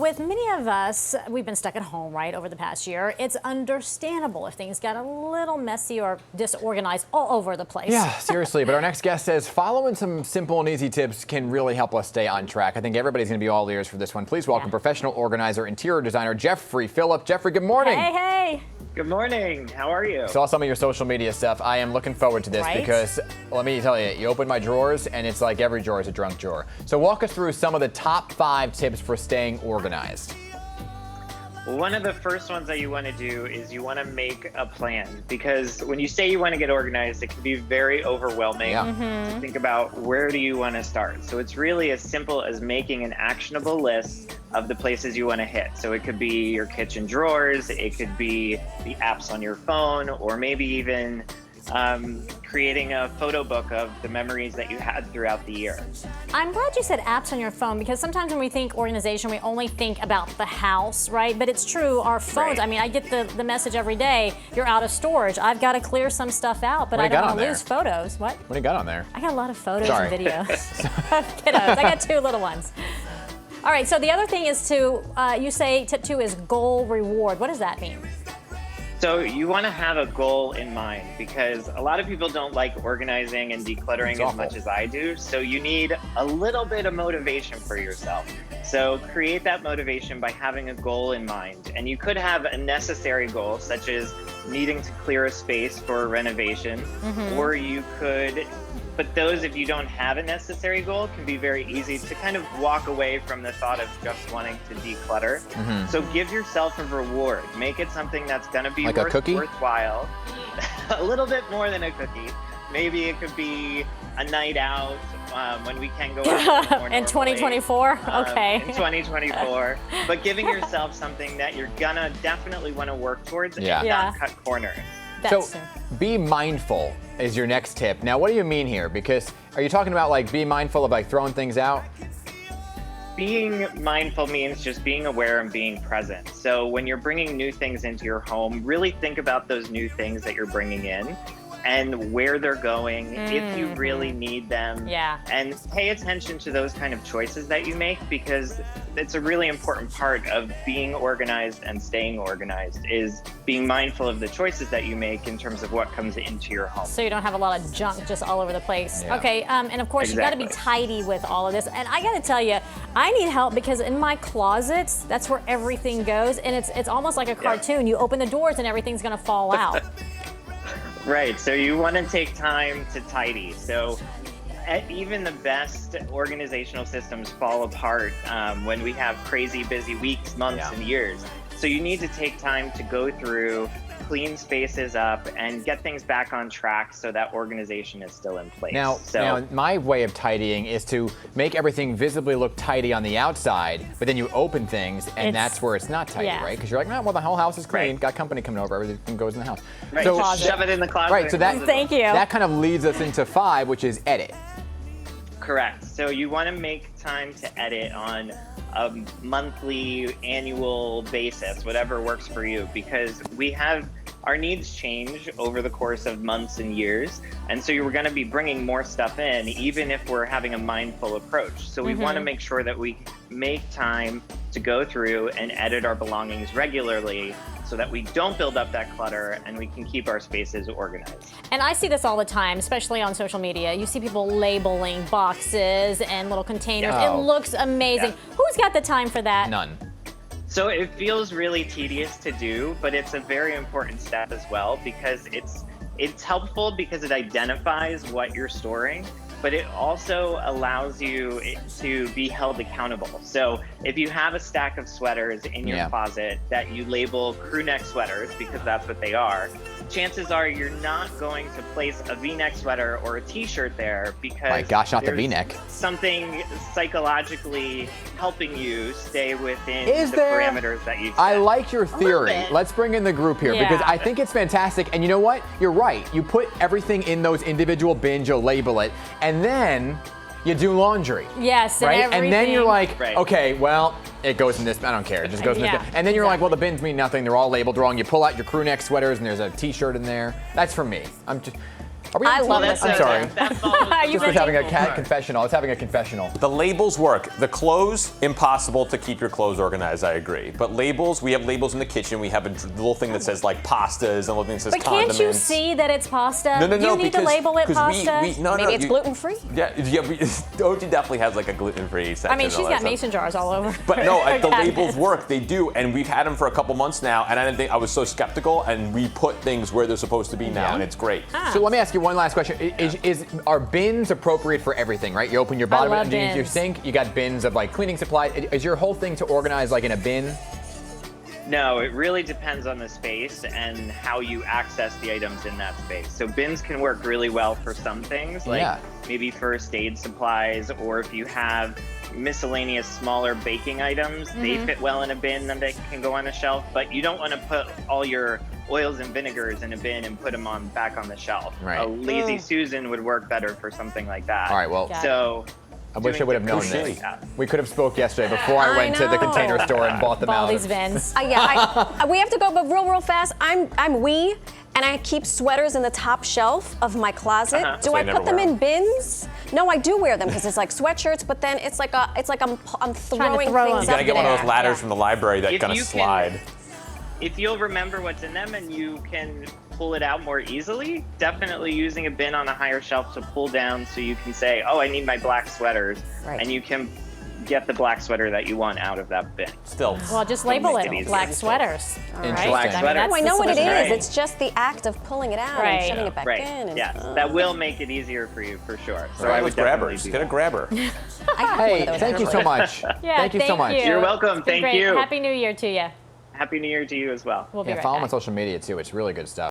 with many of us, we've been stuck at home, right, over the past year. It's understandable if things got a little messy or disorganized all over the place. Yeah, seriously. But our next guest says following some simple and easy tips can really help us stay on track. I think everybody's going to be all ears for this one. Please welcome professional organizer, interior designer, Jeffrey Phillip. Jeffrey, good morning. Hey, hey. Good morning. How are you? Saw some of your social media stuff. I am looking forward to this because let me tell you, you open my drawers and it's like every drawer is a drunk drawer. So walk us through some of the top 5 tips for staying organized. One of the first ones that you want to do is you want to make a plan, because when you say you want to get organized, it can be very overwhelming to think about where do you want to start. So it's really as simple as making an actionable list of the places you want to hit. So it could be your kitchen drawers, it could be the apps on your phone, or maybe even creating a photo book of the memories that you had throughout the year. I'm glad you said apps on your phone, because sometimes when we think organization, we only think about the house, right? But it's true, our phones, I mean, I get the message every day, you're out of storage. I've got to clear some stuff out, but I don't want to lose photos. What do you got on there? I got a lot of photos and videos of kiddos. I got 2 little ones. All right, so the other thing is to, you say tip 2 is goal reward. What does that mean? So you want to have a goal in mind, because a lot of people don't like organizing and decluttering as much as I do. So you need a little bit of motivation for yourself. So create that motivation by having a goal in mind. And you could have a necessary goal, such as needing to clear a space for a renovation, or you could, but those, if you don't have a necessary goal, can be very easy to kind of walk away from the thought of just wanting to declutter. So give yourself a reward. Make it something that's going to be like a cookie? Worthwhile. A little bit more than a cookie. Maybe it could be a night out when we can go out in 2024? Okay. In 2024. But giving yourself something that you're going to definitely want to work towards and not cut corners. So be mindful is your next tip. Now, what do you mean here? Because are you talking about like be mindful of like throwing things out? Being mindful means just being aware and being present. So when you're bringing new things into your home, really think about those new things that you're bringing in and where they're going, if you really need them. And pay attention to those kind of choices that you make, because it's a really important part of being organized and staying organized, is being mindful of the choices that you make in terms of what comes into your home. So you don't have a lot of junk just all over the place. Okay, and of course you've got to be tidy with all of this. And I got to tell you, I need help, because in my closets, that's where everything goes. And it's almost like a cartoon. You open the doors and everything's going to fall out. Right, so you want to take time to tidy. So even the best organizational systems fall apart when we have crazy busy weeks, months, and years. So you need to take time to go through, clean spaces up, and get things back on track so that organization is still in place. Now, my way of tidying is to make everything visibly look tidy on the outside, but then you open things, and that's where it's not tidy, right? Because you're like, well, the whole house is clean, got company coming over, everything goes in the house. So shove it in the closet. Right, so that kind of leads us into 5, which is edit. Correct. So you want to make time to edit on a monthly, annual basis, whatever works for you, because our needs change over the course of months and years. And so you're going to be bringing more stuff in, even if we're having a mindful approach. So we want to make sure that we make time to go through and edit our belongings regularly, so that we don't build up that clutter and we can keep our spaces organized. And I see this all the time, especially on social media. You see people labeling boxes and little containers. It looks amazing. Who's got the time for that? None. So it feels really tedious to do, but it's a very important step as well, because it's helpful because it identifies what you're storing, but it also allows you to be held accountable. So if you have a stack of sweaters in your closet that you label crew neck sweaters, because that's what they are, chances are you're not going to place a V-neck sweater or a t-shirt there, because my gosh, not the V-neck. Something psychologically helping you stay within the parameters that you've set. I like your theory. Let's bring in the group here, because I think it's fantastic. And you know what? You're right. You put everything in those individual bins, you'll label it, and then you do laundry. Yes, right? And then you're like, okay, well, it goes in this, I don't care, it just goes in this bin. And then you're like, well, the bins mean nothing, they're all labeled wrong. You pull out your crew neck sweaters and there's a t-shirt in there. That's for me. Are we I on love TV? this. I'm sorry. You've Just been having a cat confessional. I was having a confessional. The labels work. The clothes, impossible to keep your clothes organized, I agree. But labels, we have labels in the kitchen. We have a little thing that says like pastas and a little thing that says But condiments. can't you see that it's pasta? No, You need to label it pasta. Maybe it's gluten-free? Yeah, OG definitely has like a gluten-free section. I mean, and she's all that got stuff. mason jars all over. But no, her the cabinets. labels work. They do, and we've had them for a couple months now. And I didn't think I was so skeptical. And we put things where they're supposed to be now, and it's great. So let me ask you one last question: are bins appropriate for everything? Right? You open your bottom love of your bins. sink. You got bins of like cleaning supplies. Is your whole thing to organize like in a bin? No, it really depends on the space and how you access the items in that space. So bins can work really well for some things, like maybe first aid supplies, or if you have miscellaneous smaller baking items, they fit well in a bin and they can go on a shelf. But you don't want to put all your oils and vinegars in a bin and put them back on the shelf. Right. A Lazy Susan would work better for something like that. All right, well, so I wish I would have known this. Like We could have spoke yesterday before I went to the Container Store and bought them all out. these bins. We have to go, but real fast. I'm we, and I keep sweaters in the top shelf of my closet. Do So I you never put them wear in bins? No, I do wear them because it's like sweatshirts, but then it's like I'm throwing throw things You gotta up get one of there. those ladders from the library that If kind of you can- slide. If you'll remember what's in them and you can pull it out more easily, definitely using a bin on a higher shelf to pull down so you can say, oh, I need my black sweaters. Right. And you can get the black sweater that you want out of that bin. Still. Well, just label make it it easy. black sweaters. Interesting. Black sweater. Oh, I know what it solution. is. Right. It's just the act of pulling it out Right. and shoving it back Right. in. And, Yes, that will make it easier for you for sure. So I would definitely grabbers. do Get a that. grabber. I have one Hey, of those thank you so actually. much. Yeah, thank you so much. You're welcome. It's been Thank great. you. Happy New Year to you. Happy New Year to you as well. We'll be right Follow back. them on social media too. It's really good stuff.